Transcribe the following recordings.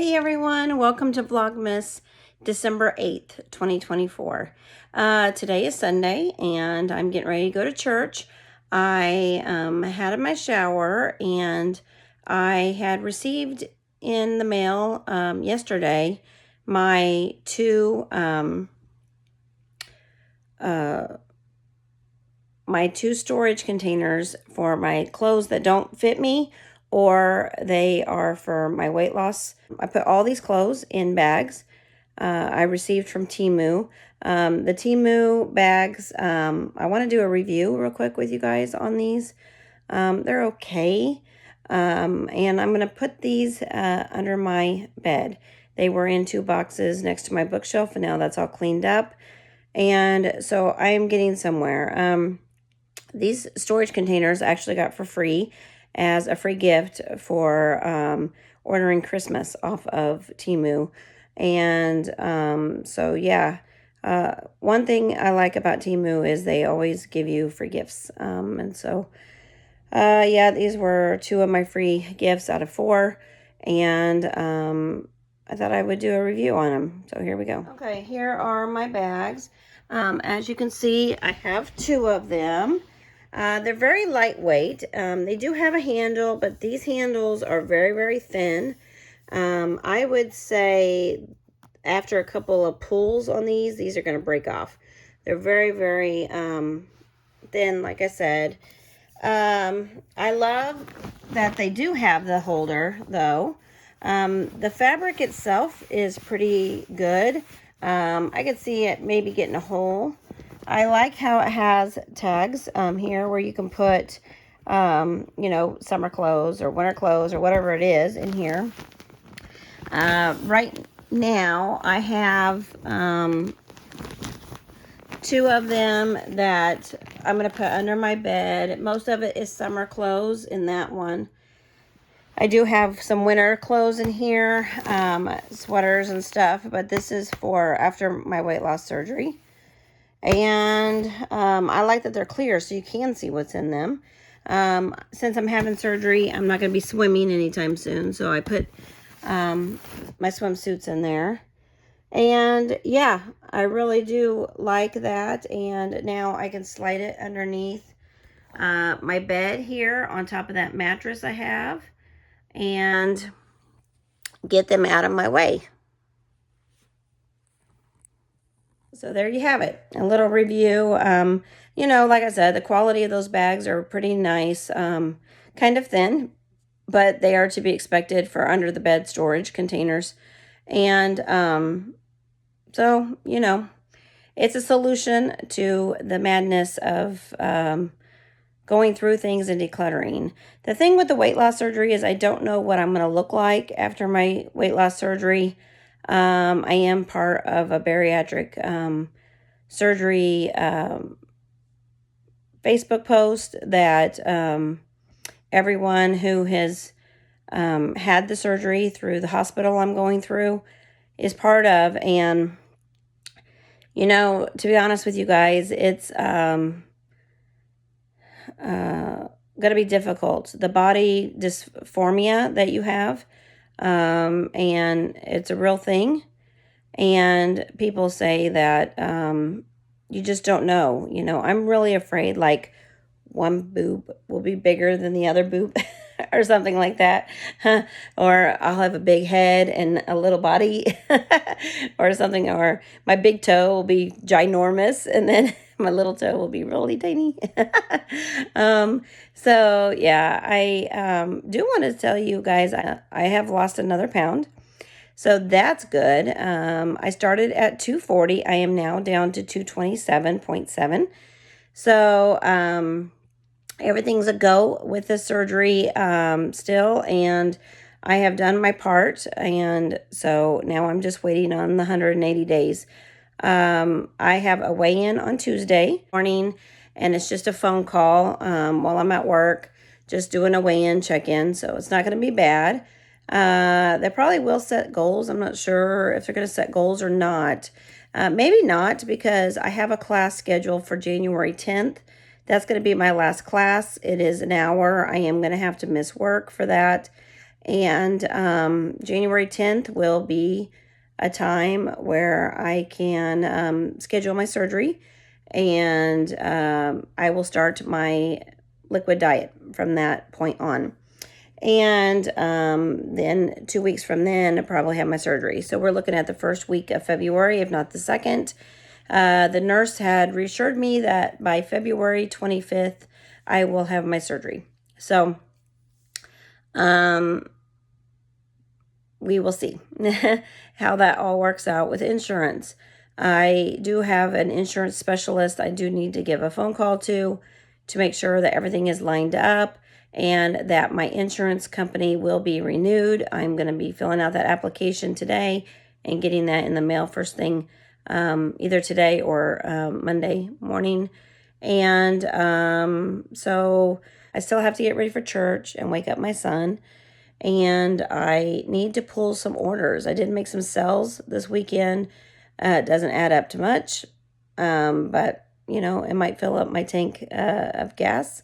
Hey everyone, welcome to Vlogmas December 8th, 2024. Today is Sunday and I'm getting ready to go to church. I had my shower and I had received in the mail yesterday my two storage containers for my clothes that don't fit me, or they are for my weight loss. I put all these clothes in bags I received from Temu. The Temu bags, I want to do a review real quick with you guys on these. They're okay. And I'm going to put these under my bed. They were in 2 boxes next to my bookshelf, and now that's all cleaned up. And so I am getting somewhere. These storage containers I actually got for free as a free gift for ordering Christmas off of Temu. And so yeah, one thing I like about Temu is they always give you free gifts. And so yeah, these were 2 of my free gifts out of 4, and I thought I would do a review on them. So here we go. Okay, here are my bags. As you can see, I have 2 of them. They're very lightweight. They do have a handle, but these handles are very, very thin. I would say after a couple of pulls on these are going to break off. They're very, very thin, like I said. I love that they do have the holder, though. The fabric itself is pretty good. I could see it maybe getting a hole. I like how it has tags here where you can put, you know, summer clothes or winter clothes or whatever it is in here. Right now, I have 2 of them that I'm going to put under my bed. Most of it is summer clothes in that one. I do have some winter clothes in here, sweaters and stuff, but this is for after my weight loss surgery. And I like that they're clear so you can see what's in them. Since I'm having surgery, I'm not going to be swimming anytime soon, so I put my swimsuits in there. And yeah, I really do like that. And now I can slide it underneath my bed here on top of that mattress I have and get them out of my way. So there you have it, a little review. You know, like I said, the quality of those bags are pretty nice, kind of thin, but they are to be expected for under the bed storage containers. And so, you know, it's a solution to the madness of going through things and decluttering. The thing with the weight loss surgery is I don't know what I'm going to look like after my weight loss surgery. I am part of a bariatric surgery Facebook post that everyone who has had the surgery through the hospital I'm going through is part of. And, you know, to be honest with you guys, it's going to be difficult. The body dysphoria that you have, and it's a real thing. And people say that you just don't know. You know, I'm really afraid like one boob will be bigger than the other boob or something like that. Or I'll have a big head and a little body or something. Or my big toe will be ginormous and then my little toe will be really tiny. So yeah, I do want to tell you guys I have lost another pound. So that's good. I started at 240. I am now down to 227.7. So everything's a go with the surgery still, and I have done my part, and so now I'm just waiting on the 180 days. I have a weigh-in on Tuesday morning, and it's just a phone call while I'm at work, just doing a weigh-in, check-in, so it's not going to be bad. They probably will set goals. I'm not sure if they're going to set goals or not. Maybe not, because I have a class scheduled for January 10th. That's going to be my last class. It is an hour. I am going to have to miss work for that. And January 10th will be a time where I can schedule my surgery, and I will start my liquid diet from that point on. And then 2 weeks from then, I probably have my surgery. So we're looking at the first week of February, if not the second. The nurse had reassured me that by February 25th, I will have my surgery. So we will see how that all works out with insurance. I do have an insurance specialist I do need to give a phone call to make sure that everything is lined up and that my insurance company will be renewed. I'm going to be filling out that application today and getting that in the mail first thing, either today or Monday morning. And so I still have to get ready for church and wake up my son. And I need to pull some orders. I did make some sales this weekend. It doesn't add up to much, but you know, it might fill up my tank of gas.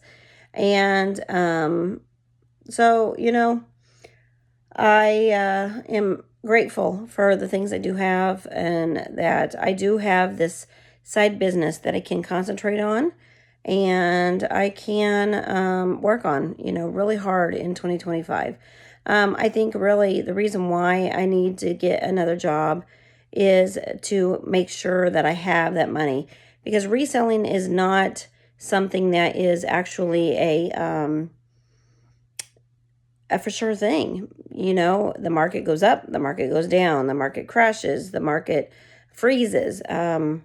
And so, you know, I am grateful for the things I do have, and that I do have this side business that I can concentrate on, and I can work on, you know, really hard in 2025. I think really the reason why I need to get another job is to make sure that I have that money, because reselling is not something that is actually a for sure thing. You know, the market goes up, the market goes down, the market crashes, the market freezes. And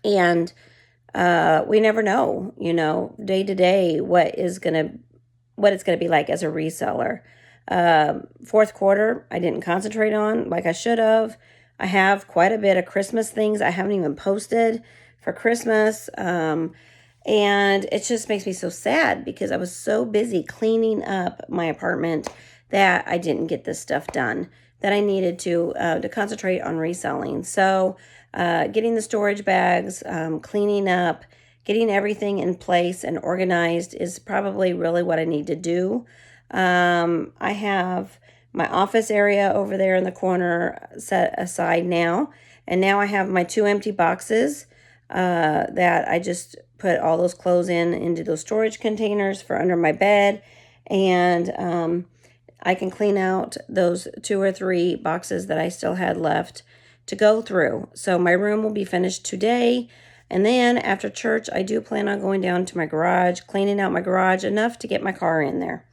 we never know, you know, day to day what it's going to be like as a reseller. Fourth quarter, I didn't concentrate on like I should have. I have quite a bit of Christmas things I haven't even posted for Christmas. And it just makes me so sad because I was so busy cleaning up my apartment that I didn't get this stuff done that I needed to concentrate on reselling. So getting the storage bags, cleaning up, getting everything in place and organized is probably really what I need to do. I have my office area over there in the corner set aside now. And now I have my 2 empty boxes that I just put all those clothes into those storage containers for under my bed. And I can clean out those 2 or 3 boxes that I still had left to go through. So my room will be finished today. And then after church, I do plan on going down to my garage, cleaning out my garage enough to get my car in there.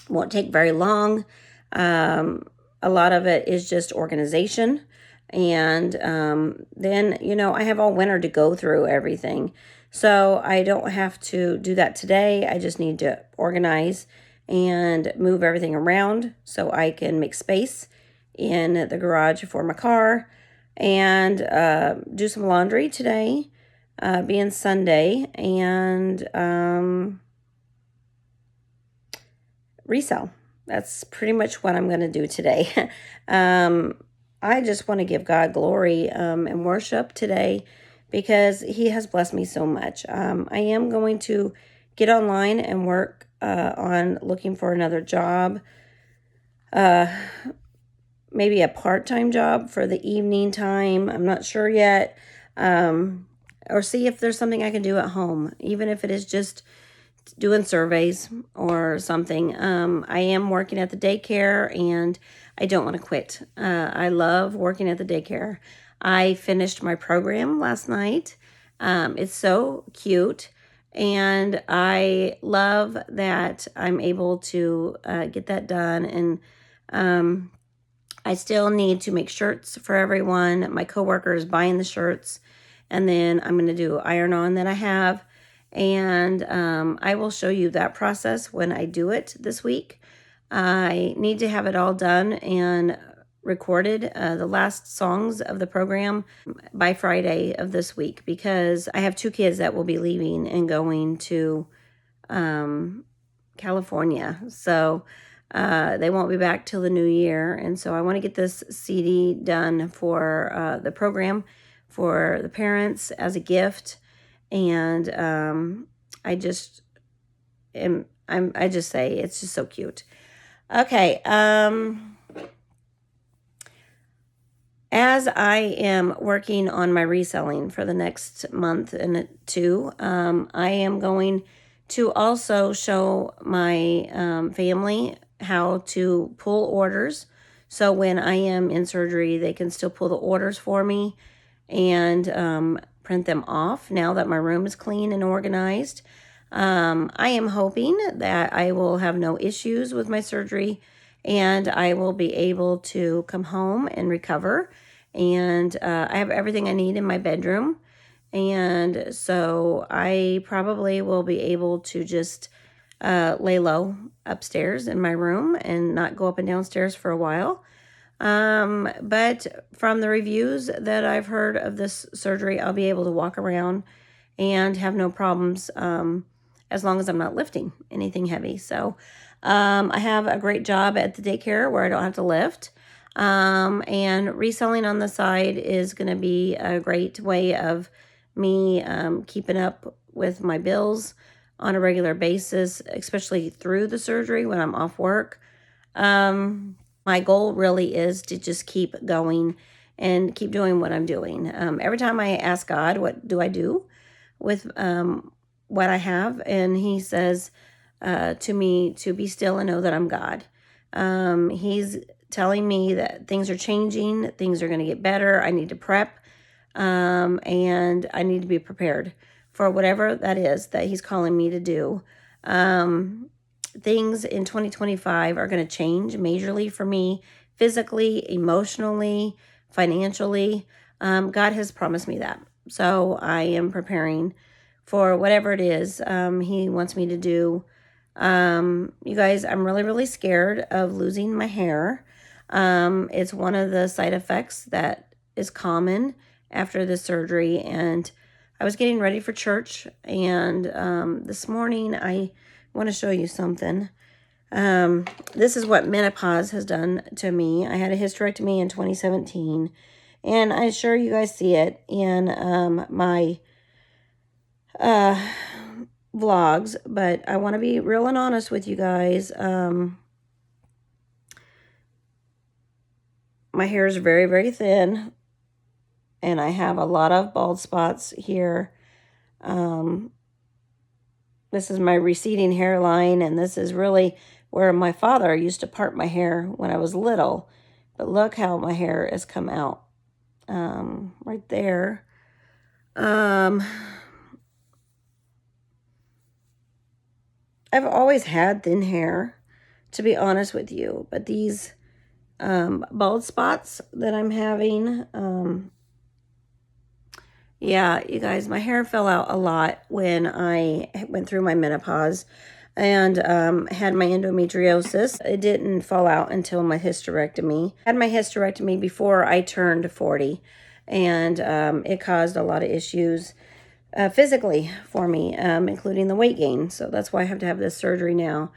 Won't take very long. A lot of it is just organization. And then, you know, I have all winter to go through everything. So I don't have to do that today. I just need to organize and move everything around so I can make space in the garage for my car, and do some laundry today, being Sunday, and resell. That's pretty much what I'm going to do today. I just want to give God glory and worship today because he has blessed me so much. I am going to get online and work on looking for another job, maybe a part-time job for the evening time. I'm not sure yet. Or see if there's something I can do at home, even if it is just doing surveys or something. I am working at the daycare and I don't want to quit. I love working at the daycare. I finished my program last night. It's so cute. And I love that I'm able to get that done. And I still need to make shirts for everyone. My coworker is buying the shirts. And then I'm going to do iron-on that I have. And I will show you that process when I do it this week. I need to have it all done and recorded, the last songs of the program, by Friday of this week, because I have 2 kids that will be leaving and going to California. So they won't be back till the new year. And so I want to get this CD done for the program for the parents as a gift. And I just say it's just so cute. Okay, as I am working on my reselling for the next month and two, I am going to also show my family how to pull orders. So when I am in surgery, they can still pull the orders for me and print them off now that my room is clean and organized. I am hoping that I will have no issues with my surgery and I will be able to come home and recover. And I have everything I need in my bedroom. And so I probably will be able to just lay low upstairs in my room and not go up and downstairs for a while. But from the reviews that I've heard of this surgery, I'll be able to walk around and have no problems as long as I'm not lifting anything heavy. So I have a great job at the daycare where I don't have to lift. And reselling on the side is going to be a great way of me keeping up with my bills on a regular basis, especially through the surgery when I'm off work. My goal really is to just keep going and keep doing what I'm doing. Every time I ask God, what do I do with what I have? And he says to me to be still and know that I'm God. He's telling me that things are changing, things are going to get better. I need to prep and I need to be prepared for whatever that is that he's calling me to do. Things in 2025 are going to change majorly for me, physically, emotionally, financially. God has promised me that. So I am preparing for whatever it is he wants me to do. You guys, I'm really, really scared of losing my hair. It's one of the side effects that is common after the surgery. And I was getting ready for church. And this morning, I want to show you something. This is what menopause has done to me. I had a hysterectomy in 2017. And I'm sure you guys see it in my vlogs, but I want to be real and honest with you guys. My hair is very, very thin, and I have a lot of bald spots here. This is my receding hairline, and this is really where my father used to part my hair when I was little. But look how my hair has come out right there. I've always had thin hair, to be honest with you, but these bald spots that I'm having, yeah, you guys, my hair fell out a lot when I went through my menopause and had my endometriosis. It didn't fall out until my hysterectomy. I had my hysterectomy before I turned 40, and it caused a lot of issues physically for me, including the weight gain. So that's why I have to have this surgery now.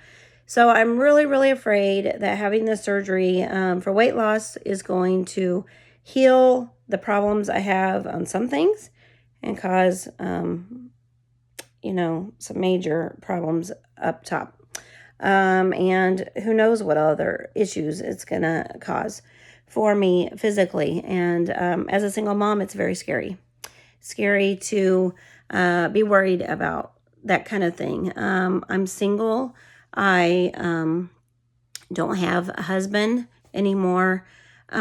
So I'm really, really afraid that having this surgery for weight loss is going to heal the problems I have on some things and cause, you know, some major problems up top. And who knows what other issues it's going to cause for me physically. And as a single mom, it's very scary. Scary to be worried about that kind of thing. I'm single. I don't have a husband anymore. You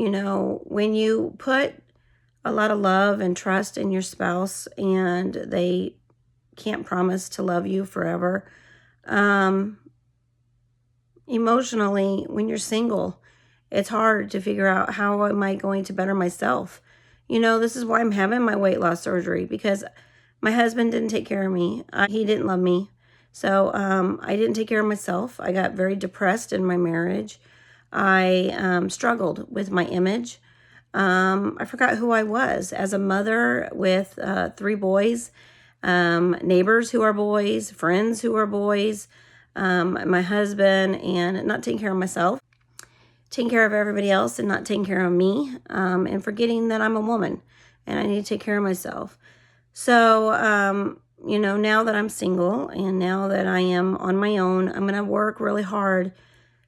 know, when you put a lot of love and trust in your spouse and they can't promise to love you forever, emotionally, when you're single, it's hard to figure out how am I going to better myself. You know, this is why I'm having my weight loss surgery, because my husband didn't take care of me. He didn't love me. So I didn't take care of myself. I got very depressed in my marriage. I struggled with my image. I forgot who I was as a mother with 3 boys, neighbors who are boys, friends who are boys, my husband, and not taking care of myself, taking care of everybody else and not taking care of me, and forgetting that I'm a woman and I need to take care of myself. So, you know, now that I'm single and now that I am on my own, I'm going to work really hard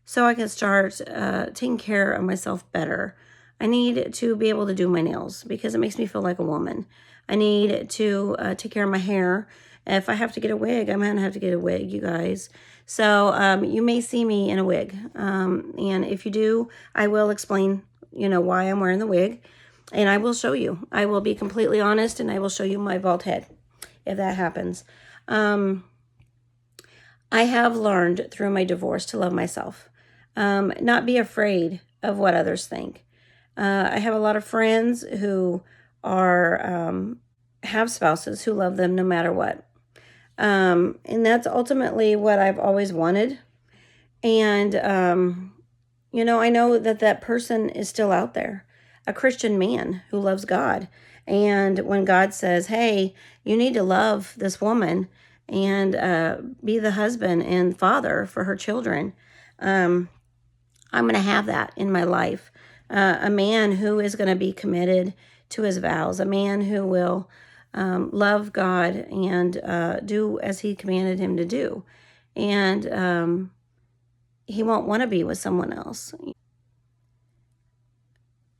so I can start taking care of myself better. I need to be able to do my nails because it makes me feel like a woman. I need to take care of my hair. If I have to get a wig, I'm going to have to get a wig, you guys. So you may see me in a wig. And if you do, I will explain, you know, why I'm wearing the wig. And I will show you. I will be completely honest, and I will show you my bald head if that happens. I have learned through my divorce to love myself. Not be afraid of what others think. I have a lot of friends who are have spouses who love them no matter what. And that's ultimately what I've always wanted. And, you know, I know that that person is still out there, a Christian man who loves God. And when God says, hey, you need to love this woman and be the husband and father for her children, I'm going to have that in my life. A man who is going to be committed to his vows, a man who will love God and do as he commanded him to do. And he won't want to be with someone else.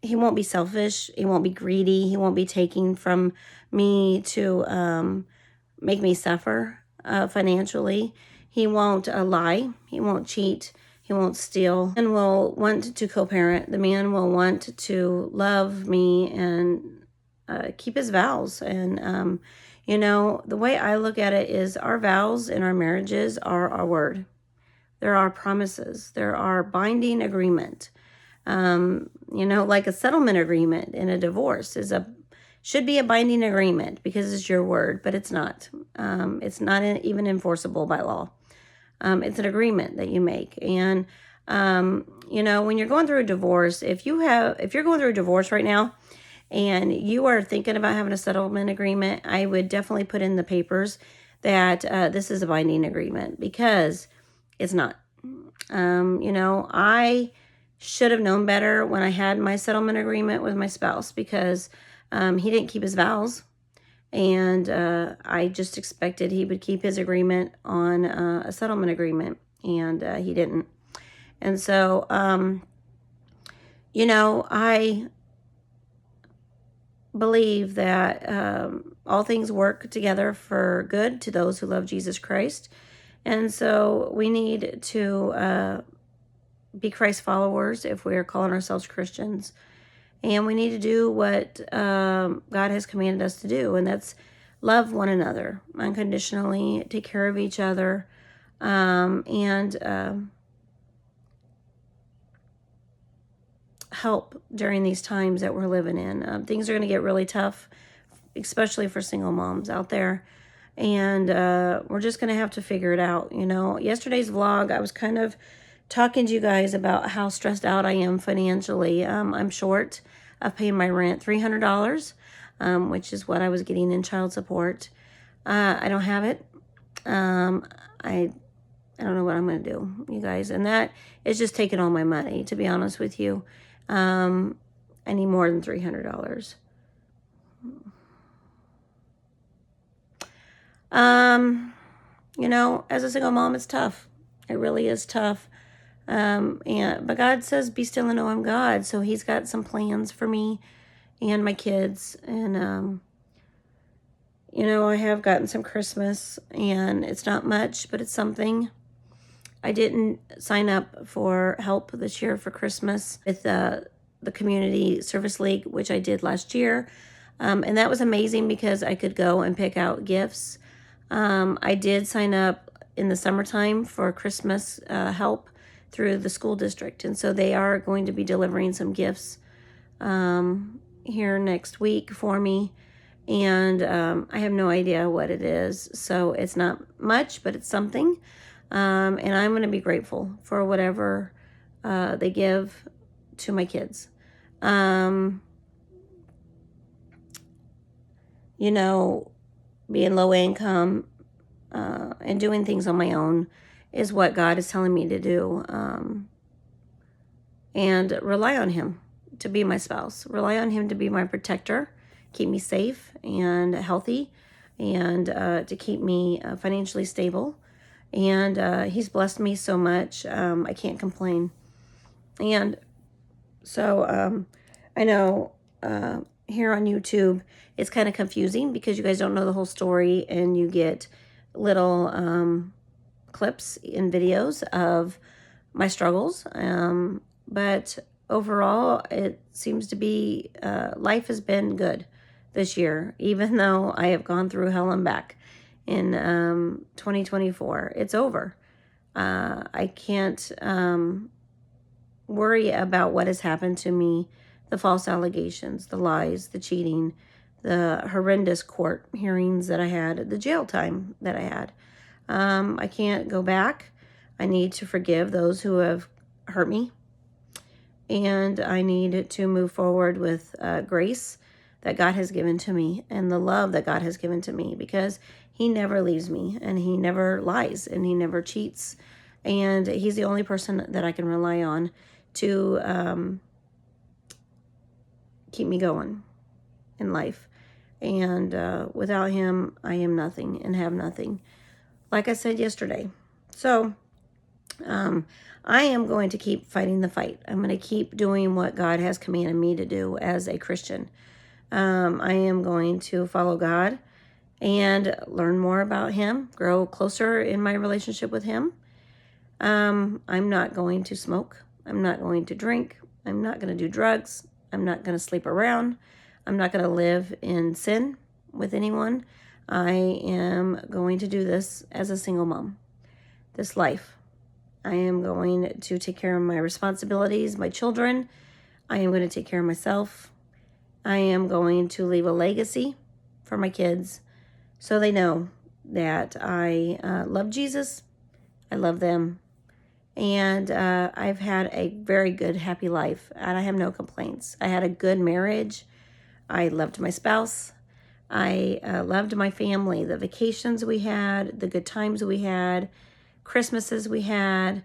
He won't be selfish. He won't be greedy. He won't be taking from me to make me suffer financially. He won't lie. He won't cheat. He won't steal. The man will want to co-parent. The man will want to love me and keep his vows. And, you know, the way I look at it is our vows in our marriages are our word. There are promises. There are binding agreement. You know, like a settlement agreement in a divorce should be a binding agreement because it's your word, but it's not. It's not even enforceable by law. It's an agreement that you make. And, you know, when you're going through a divorce, if you're going through a divorce right now and you are thinking about having a settlement agreement, I would definitely put in the papers that this is a binding agreement because it's not. You know, I should have known better when I had my settlement agreement with my spouse because he didn't keep his vows. And I just expected he would keep his agreement on a settlement agreement, and he didn't. And so, you know, I believe that all things work together for good to those who love Jesus Christ. And so we need to be Christ followers if we are calling ourselves Christians. And we need to do what God has commanded us to do, and that's love one another unconditionally, take care of each other, and help during these times that we're living in. Things are going to get really tough, especially for single moms out there. And we're just going to have to figure it out. You know, yesterday's vlog, I was kind of talking to you guys about how stressed out I am financially. I'm short of paying my rent, $300, which is what I was getting in child support. I don't have it. I don't know what I'm going to do, you guys. And that is just taking all my money, to be honest with you. I need more than $300. You know, as a single mom, it's tough. It really is tough. But God says, be still and know I'm God. So he's got some plans for me and my kids. And, you know, I have gotten some Christmas, and it's not much, but it's something. I didn't sign up for help this year for Christmas with the Community Service League, which I did last year. And that was amazing because I could go and pick out gifts. I did sign up in the summertime for Christmas help through the school district. And so they are going to be delivering some gifts here next week for me. And I have no idea what it is. So it's not much, but it's something. And I'm going to be grateful for whatever they give to my kids. You know, being low income and doing things on my own is what God is telling me to do. And rely on him to be my spouse. Rely on him to be my protector, keep me safe and healthy. and to keep me financially stable. And he's blessed me so much. I can't complain. And so I know here on YouTube, it's kind of confusing because you guys don't know the whole story, and you get little clips and videos of my struggles. But overall, it seems to be life has been good this year, even though I have gone through hell and back in 2024. It's over. I can't worry about what has happened to me, the false allegations, the lies, the cheating, the horrendous court hearings that I had, the jail time that I had. I can't go back. I need to forgive those who have hurt me. And I need to move forward with grace that God has given to me and the love that God has given to me, because he never leaves me, and he never lies, and he never cheats. And he's the only person that I can rely on to keep me going in life. And without him, I am nothing and have nothing, like I said yesterday. So I am going to keep fighting the fight. I'm going to keep doing what God has commanded me to do as a Christian. I am going to follow God and learn more about him, grow closer in my relationship with him. I'm not going to smoke. I'm not going to drink. I'm not going to do drugs. I'm not going to sleep around. I'm not going to live in sin with anyone. I am going to do this as a single mom, this life. I am going to take care of my responsibilities, my children. I am going to take care of myself. I am going to leave a legacy for my kids so they know that I love Jesus. I love them. And I've had a very good, happy life, and I have no complaints. I had a good marriage. I loved my spouse. I loved my family, the vacations we had, the good times we had, Christmases we had.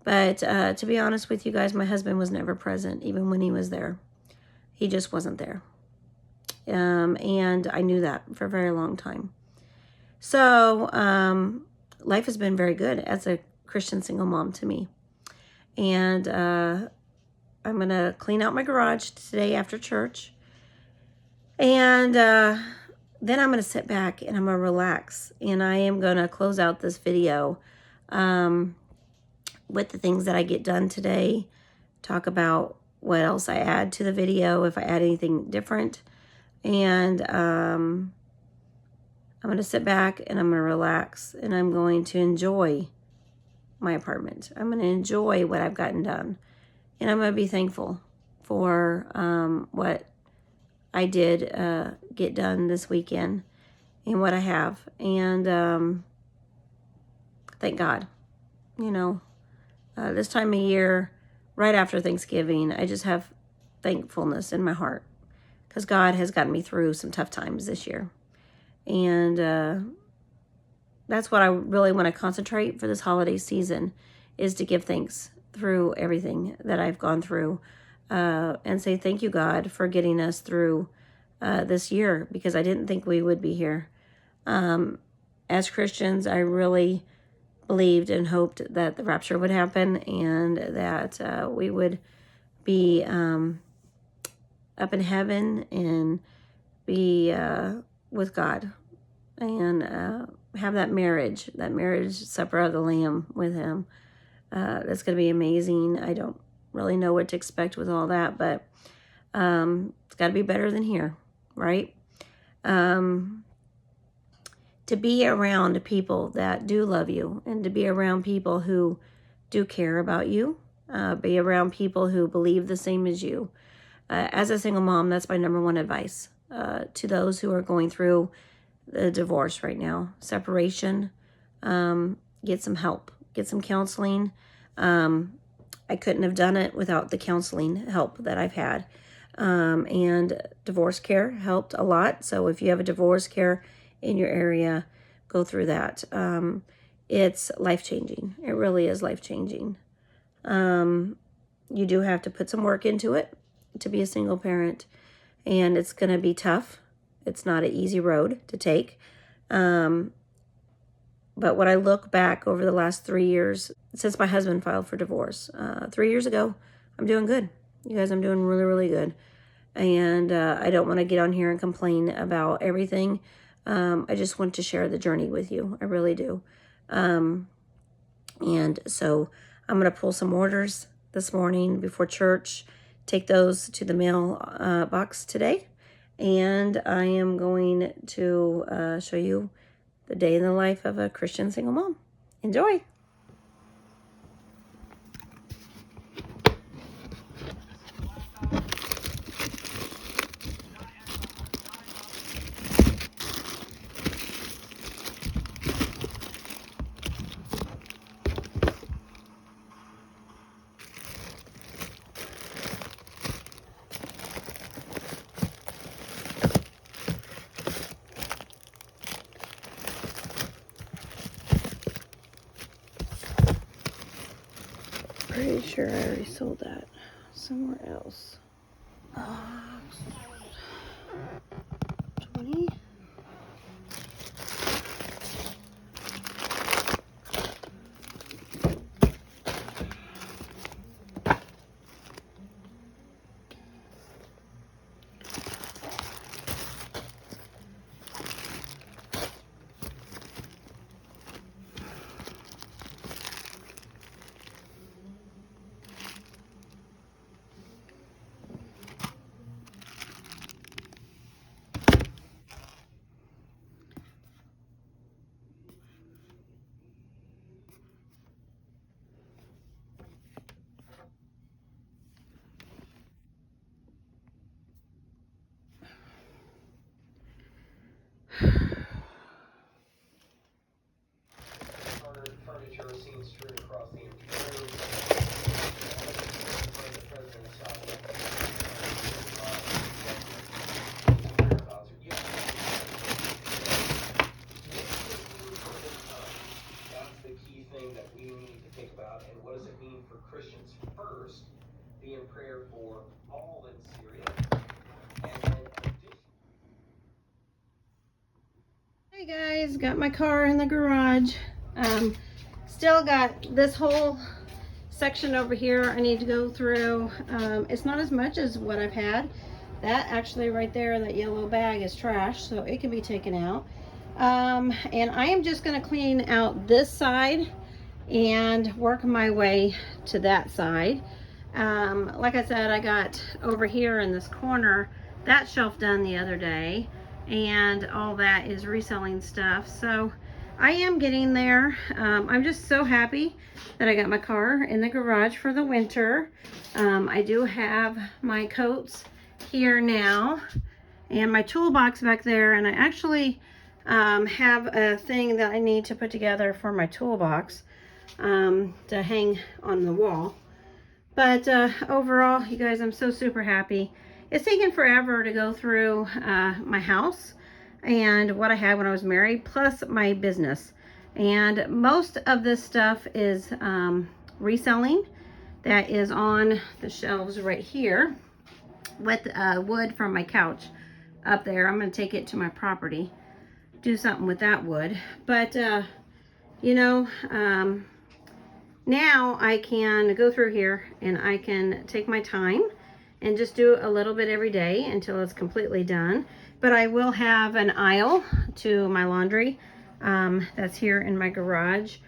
But to be honest with you guys, my husband was never present, even when he was there. He just wasn't there. And I knew that for a very long time. So life has been very good as a Christian single mom to me. And I'm going to clean out my garage today after church. And then I'm going to sit back and I'm going to relax. And I am going to close out this video with the things that I get done today. Talk about what else I add to the video, if I add anything different. And I'm going to sit back and I'm going to relax. And I'm going to enjoy my apartment. I'm going to enjoy what I've gotten done. And I'm going to be thankful for what I did get done this weekend and what I have. And thank God. You know, this time of year, right after Thanksgiving, I just have thankfulness in my heart because God has gotten me through some tough times this year. And that's what I really want to concentrate for this holiday season, is to give thanks through everything that I've gone through and say thank you, God, for getting us through this year, because I didn't think we would be here. As Christians, I really believed and hoped that the rapture would happen and that we would be up in heaven and be with God and have that marriage supper of the Lamb with him. That's going to be amazing. I don't really know what to expect with all that, but it's got to be better than here, right? To be around people that do love you, and to be around people who do care about you, be around people who believe the same as you. As a single mom, that's my number one advice to those who are going through the divorce right now, separation. Get some help, get some counseling. I couldn't have done it without the counseling help that I've had. And divorce care helped a lot. So if you have a divorce care in your area, go through that. It's life-changing. It really is life-changing. You do have to put some work into it to be a single parent, and it's going to be tough. It's not an easy road to take. But when I look back over the last 3 years, since my husband filed for divorce, 3 years ago, I'm doing good. You guys, I'm doing really, really good. And I don't want to get on here and complain about everything. I just want to share the journey with you. I really do. And so I'm going to pull some orders this morning before church, take those to the mail box today. And I am going to show you the day in the life of a Christian single mom. Enjoy. Pretty sure I already sold that somewhere else. 20. Furniture seen strewn across the empty room. That's the key thing that we need to think about. And what does it mean for Christians? First, be in prayer for all in Syria. And then hey guys, got my car in the garage. Still got this whole section over here I need to go through. It's not as much as what I've had. That actually right there, that yellow bag is trash, so it can be taken out. And I am just going to clean out this side and work my way to that side. Like I said, I got over here in this corner that shelf done the other day, and all that is reselling stuff. So I am getting there. I'm just so happy that I got my car in the garage for the winter. I do have my coats here now and my toolbox back there, and I actually have a thing that I need to put together for my toolbox to hang on the wall. But overall, you guys, I'm so super happy. It's taken forever to go through my house and what I had when I was married, plus my business. And most of this stuff is reselling. That is on the shelves right here with wood from my couch up there. I'm going to take it to my property, do something with that wood. But, you know, now I can go through here and I can take my time and just do a little bit every day until it's completely done. But I will have an aisle to my laundry that's here in my garage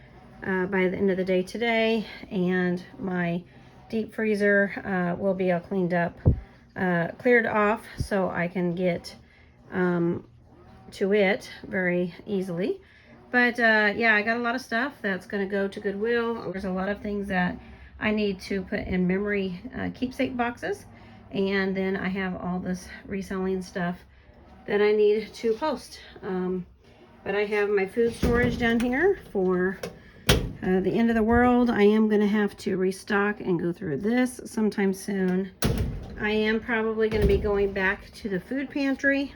by the end of the day today, and my deep freezer will be all cleaned up, cleared off, so I can get to it very easily. But yeah, I got a lot of stuff that's going to go to Goodwill. There's a lot of things that I need to put in memory keepsake boxes, and then I have all this reselling stuff that I need to post. But I have my food storage down here for the end of the world. I am going to have to restock and go through this sometime soon. I am probably going to be going back to the food pantry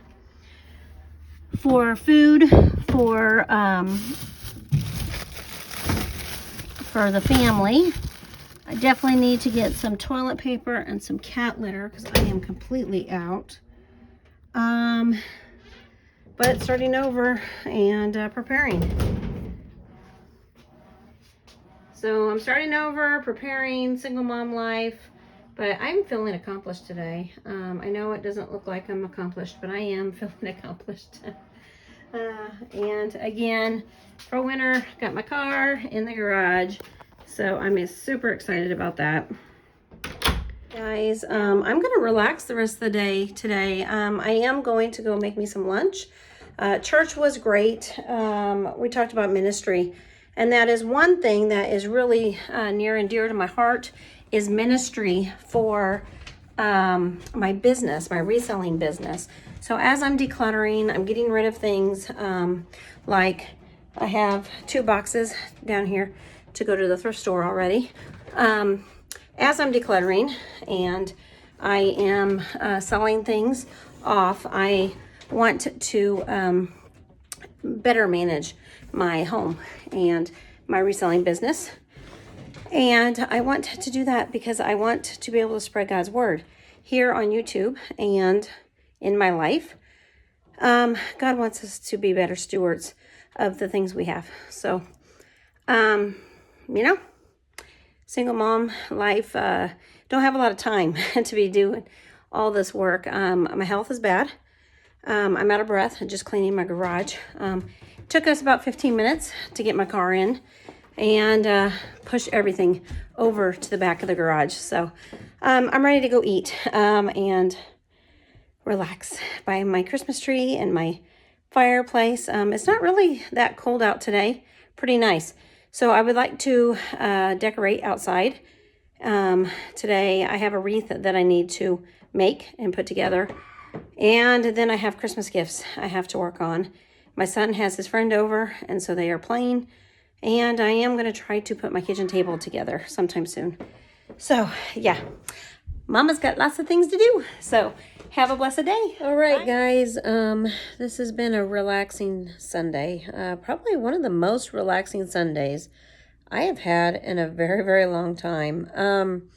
for food for the family. I definitely need to get some toilet paper and some cat litter because I am completely out. but starting over and preparing. So I'm starting over, preparing single mom life, but I'm feeling accomplished today. I know it doesn't look like I'm accomplished, but I am feeling accomplished. And again, for winter, got my car in the garage, so I'm super excited about that. Guys, I'm gonna relax the rest of the day today. I am going to go make me some lunch. Church was great. We talked about ministry, and that is one thing that is really near and dear to my heart, is ministry for my business, my reselling business. So as I'm decluttering, I'm getting rid of things, like I have 2 boxes down here to go to the thrift store already. As I'm decluttering and I am selling things off, I want to better manage my home and my reselling business. And I want to do that because I want to be able to spread God's word here on YouTube and in my life. God wants us to be better stewards of the things we have. So, you know, single mom life, don't have a lot of time to be doing all this work. My health is bad. I'm out of breath just cleaning my garage. Took us about 15 minutes to get my car in and push everything over to the back of the garage. So I'm ready to go eat and relax by my Christmas tree and my fireplace. It's not really that cold out today. Pretty nice. So I would like to decorate outside. Today I have a wreath that I need to make and put together. And then I have Christmas gifts I have to work on. My son has his friend over, and so they are playing. And I am going to try to put my kitchen table together sometime soon. So, yeah. Mama's got lots of things to do. So, have a blessed day. All right, guys. This has been a relaxing Sunday. Probably one of the most relaxing Sundays I have had in a very, very long time.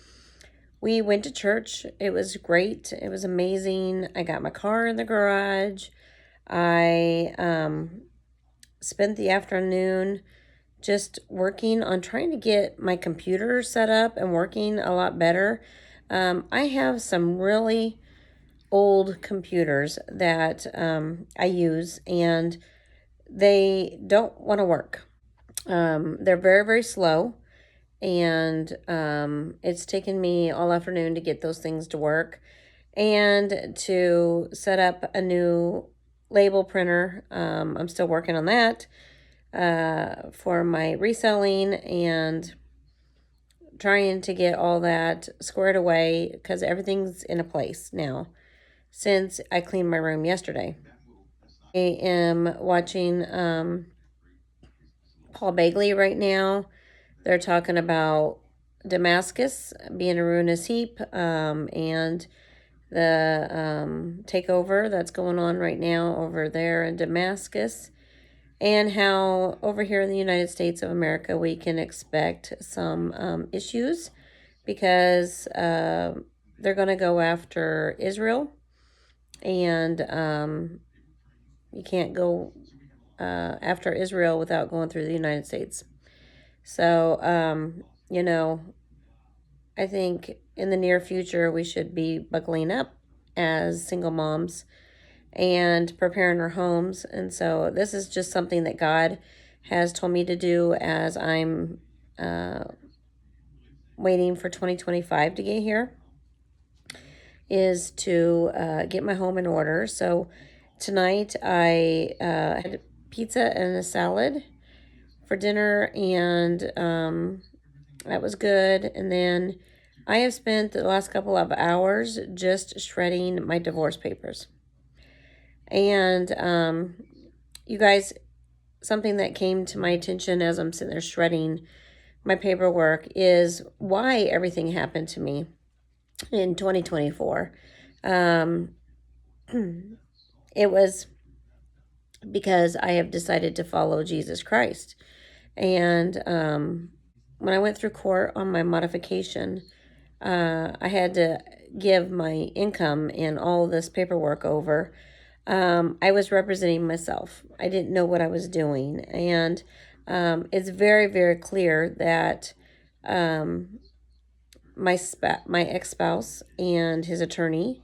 We went to church. It was great. It was amazing. I got my car in the garage. I spent the afternoon just working on trying to get my computer set up and working a lot better. I have some really old computers that I use, and they don't want to work. They're very, very slow, and it's taken me all afternoon to get those things to work and to set up a new label printer. I'm still working on that for my reselling and trying to get all that squared away because everything's in a place now since I cleaned my room yesterday. I am watching Paul Bagley right now. They're talking about Damascus being a ruinous heap and the takeover that's going on right now over there in Damascus, and how over here in the United States of America we can expect some issues because they're going to go after Israel, and you can't go after Israel without going through the United States. So, you know, I think in the near future we should be buckling up as single moms and preparing our homes. And so this is just something that God has told me to do as I'm waiting for 2025 to get here, is to get my home in order. So tonight I had pizza and a salad for dinner, and that was good. And then I have spent the last couple of hours just shredding my divorce papers. And you guys, something that came to my attention as I'm sitting there shredding my paperwork is why everything happened to me in 2024. It was because I have decided to follow Jesus Christ. And when I went through court on my modification, I had to give my income and all this paperwork over. I was representing myself. I didn't know what I was doing. And it's very, very clear that my ex-spouse and his attorney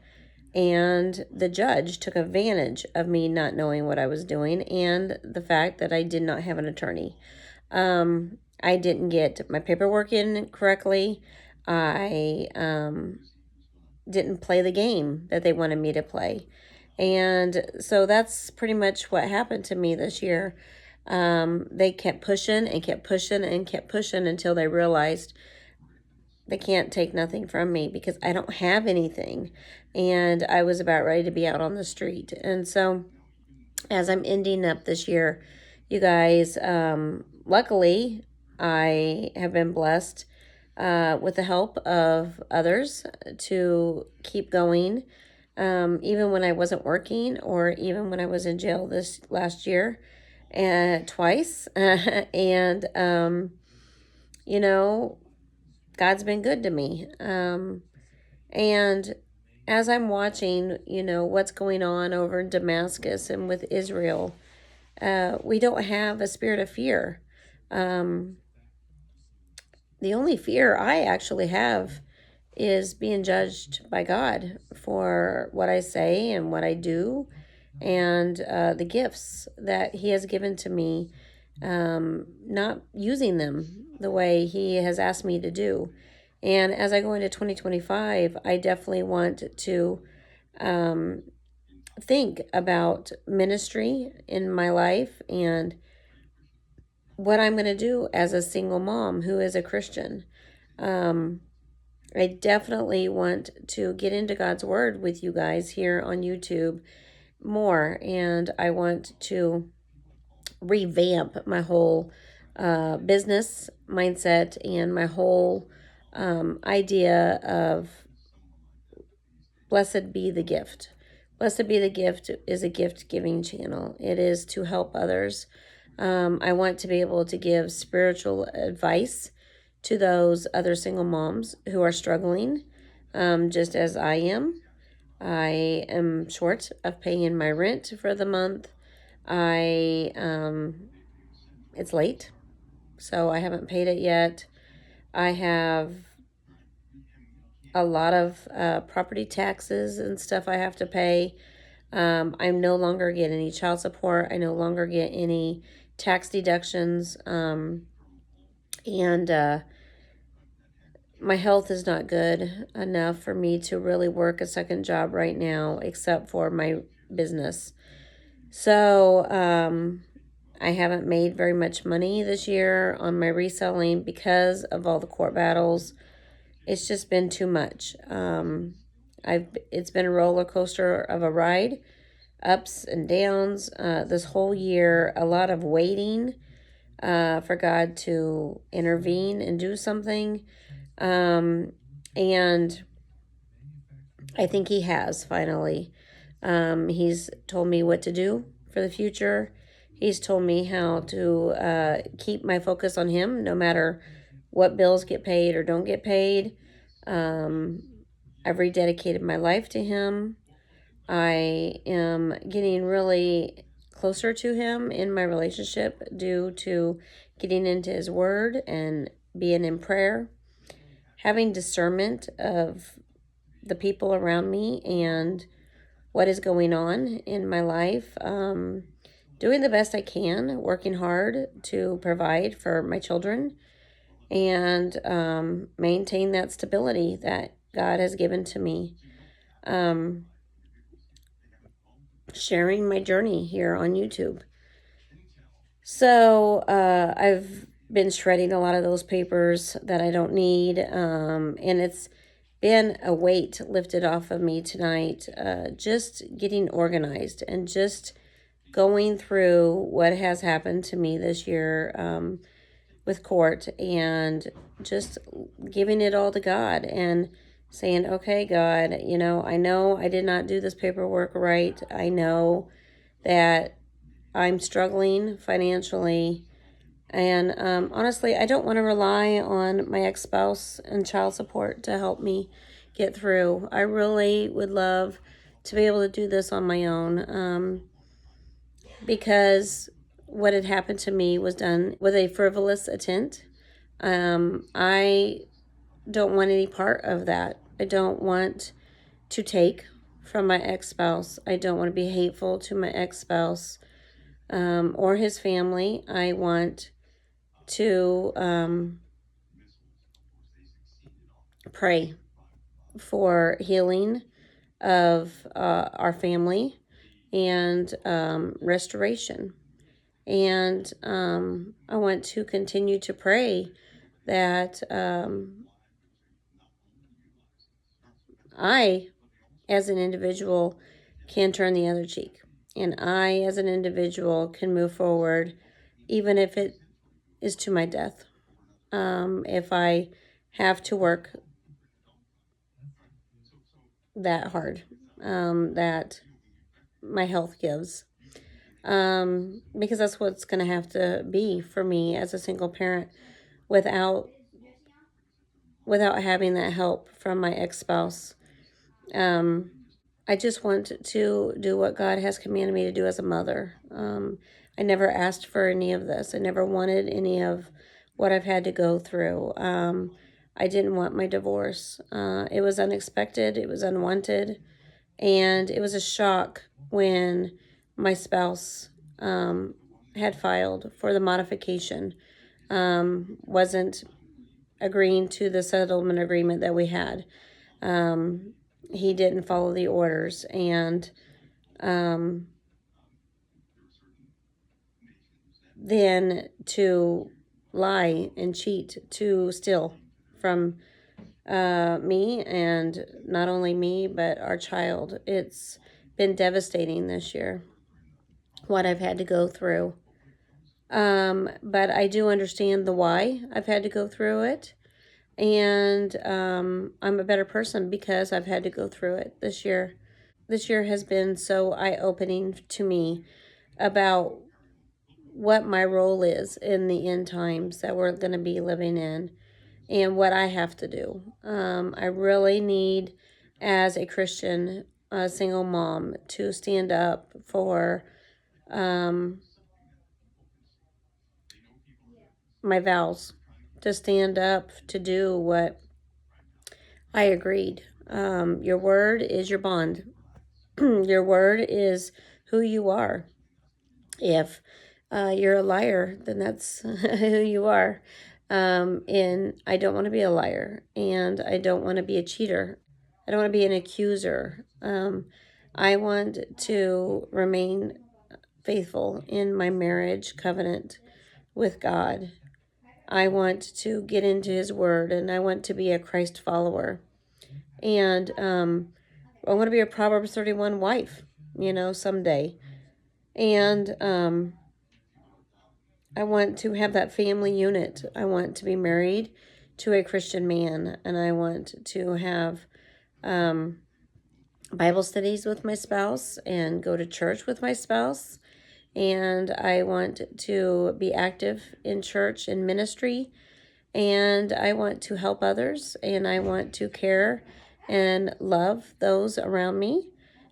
and the judge took advantage of me not knowing what I was doing and the fact that I did not have an attorney. I didn't get my paperwork in correctly. I didn't play the game that they wanted me to play. And so that's pretty much what happened to me this year. They kept pushing and kept pushing and kept pushing until they realized they can't take nothing from me because I don't have anything. And I was about ready to be out on the street. And so as I'm ending up this year, you guys, luckily, I have been blessed with the help of others to keep going, even when I wasn't working or even when I was in jail this last year and twice. And, you know, God's been good to me. And as I'm watching, what's going on over in Damascus and with Israel, we don't have a spirit of fear. The only fear I actually have is being judged by God for what I say and what I do and the gifts that He has given to me, not using them the way He has asked me to do. And as I go into 2025, I definitely want to think about ministry in my life and what I'm going to do as a single mom who is a Christian. I definitely want to get into God's Word with you guys here on YouTube more, and I want to revamp my whole business mindset and my whole idea of Blessed Be the Gift. Blessed Be the Gift is a gift-giving channel. It is to help others. I want to be able to give spiritual advice to those other single moms who are struggling, just as I am. I am short of paying my rent for the month. It's late, so I haven't paid it yet. I have a lot of property taxes and stuff I have to pay. I no longer get any child support. I no longer get any tax deductions. And my health is not good enough for me to really work a second job right now, except for my business. So I haven't made very much money this year on my reselling because of all the court battles. It's just been too much. It's been a roller coaster of a ride, ups and downs. This whole year, a lot of waiting for God to intervene and do something. And I think He has finally. He's told me what to do for the future. He's told me how to keep my focus on Him no matter what bills get paid or don't get paid. I've rededicated my life to Him. I am getting really closer to Him in my relationship due to getting into His Word and being in prayer, having discernment of the people around me and what is going on in my life, doing the best I can, working hard to provide for my children and maintain that stability that God has given to me. Sharing my journey here on YouTube. So I've been shredding a lot of those papers that I don't need, and it's been a weight lifted off of me tonight, just getting organized and just going through what has happened to me this year with court and just giving it all to God and saying, okay, God, I know I did not do this paperwork right. I know that I'm struggling financially. And honestly, I don't want to rely on my ex-spouse and child support to help me get through. I really would love to be able to do this on my own, because what had happened to me was done with a frivolous intent. I don't want any part of that. I don't want to take from my ex-spouse. I don't want to be hateful to my ex-spouse or his family. I want to pray for healing of our family and restoration. And I want to continue to pray that I, as an individual, can turn the other cheek. And I, as an individual, can move forward, even if it is to my death. If I have to work that hard, that my health gives. Because that's what it's going to have to be for me as a single parent without having that help from my ex-spouse. I just want to do what God has commanded me to do as a mother. I never asked for any of this. I never wanted any of what I've had to go through. I didn't want my divorce. It was unexpected. It was unwanted. And it was a shock when my spouse had filed for the modification, wasn't agreeing to the settlement agreement that we had. He didn't follow the orders, and then to lie and cheat to steal from me, and not only me, but our child. It's been devastating this year, what I've had to go through. But I do understand the why I've had to go through it. And I'm a better person because I've had to go through it this year. This year has been so eye-opening to me about what my role is in the end times that we're going to be living in and what I have to do. I really need, as a Christian, a single mom, to stand up for my vows, to stand up to do what I agreed. Your word is your bond. Your word is who you are. If you're a liar, then that's who you are. And I don't want to be a liar, and I don't want to be a cheater. I don't want to be an accuser. I want to remain faithful in my marriage covenant with God. I want to get into his word, and I want to be a Christ follower. And I want to be a Proverbs 31 wife, someday. And I want to have that family unit. I want to be married to a Christian man, and I want to have Bible studies with my spouse and go to church with my spouse. And I want to be active in church and ministry, and I want to help others, and I want to care and love those around me,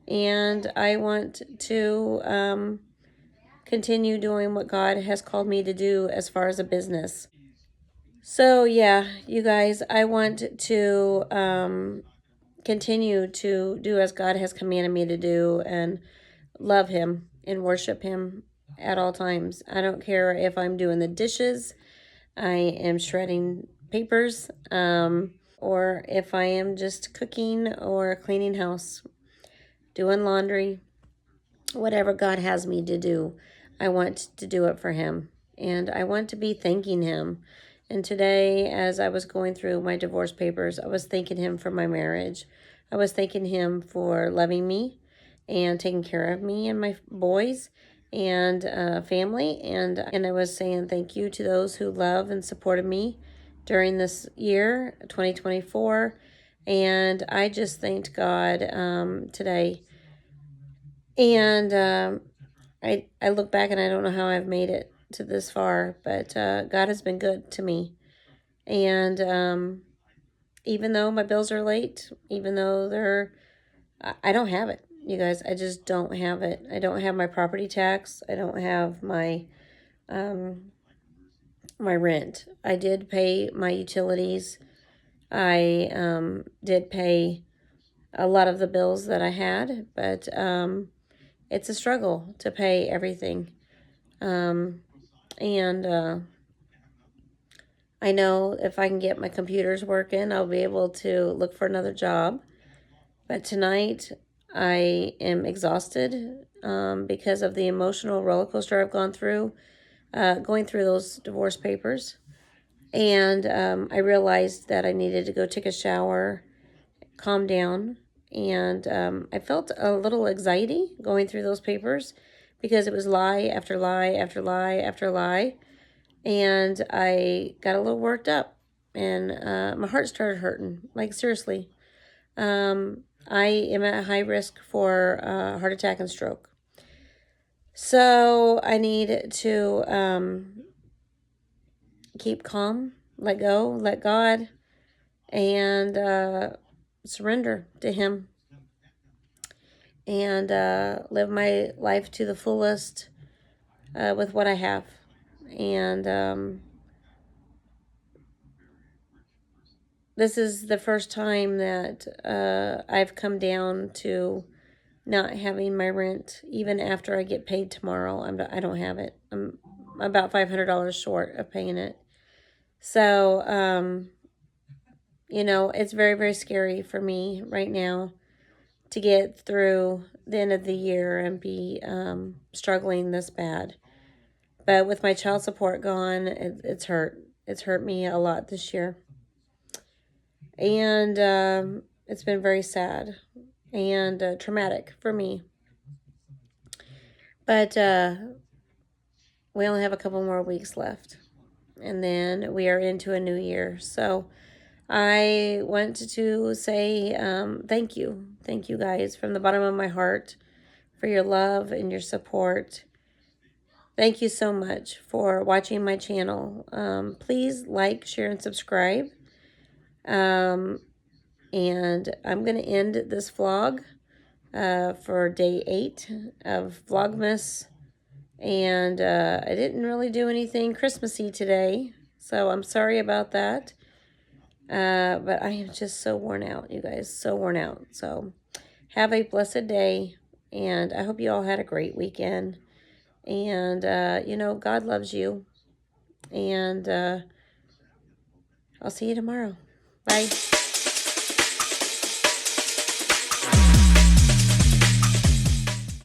and I want to continue doing what God has called me to do as far as a business. So yeah, you guys, I want to continue to do as God has commanded me to do and love him and worship him at all times. I don't care if I'm doing the dishes, I am shredding papers, or if I am just cooking or cleaning house, doing laundry, whatever God has me to do, I want to do it for him. And I want to be thanking him. And today, as I was going through my divorce papers, I was thanking him for my marriage. I was thanking him for loving me and taking care of me and my boys and family. And I was saying thank you to those who love and supported me during this year, 2024. And I just thanked God today. And I look back and I don't know how I've made it to this far, but God has been good to me. And even though my bills are late, even though I don't have it, You guys, I just don't have it. I don't have my property tax. I don't have my my rent. I did pay my utilities. I did pay a lot of the bills that I had, but it's a struggle to pay everything. And I know if I can get my computers working, I'll be able to look for another job. But tonight, I am exhausted because of the emotional roller coaster I've gone through, going through those divorce papers. And I realized that I needed to go take a shower, calm down. And I felt a little anxiety going through those papers because it was lie after lie after lie after lie. And I got a little worked up. And my heart started hurting. Like, seriously. I am at high risk for heart attack and stroke. So I need to keep calm, let go, let God, and surrender to Him. And live my life to the fullest with what I have. And this is the first time that I've come down to not having my rent, even after I get paid tomorrow. I don't have it. I'm about $500 short of paying it. So, you know, it's very, very scary for me right now to get through the end of the year and be struggling this bad. But with my child support gone, it's hurt. It's hurt me a lot this year. And it's been very sad and traumatic for me. But we only have a couple more weeks left. And then we are into a new year. So I want to say thank you. Thank you guys from the bottom of my heart for your love and your support. Thank you so much for watching my channel. Please like, share, and subscribe. And I'm going to end this vlog for day 8 of Vlogmas. And I didn't really do anything Christmassy today, so I'm sorry about that. But I am just so worn out, you guys, so worn out. So have a blessed day, and I hope you all had a great weekend. And, you know, God loves you. And I'll see you tomorrow. Bye.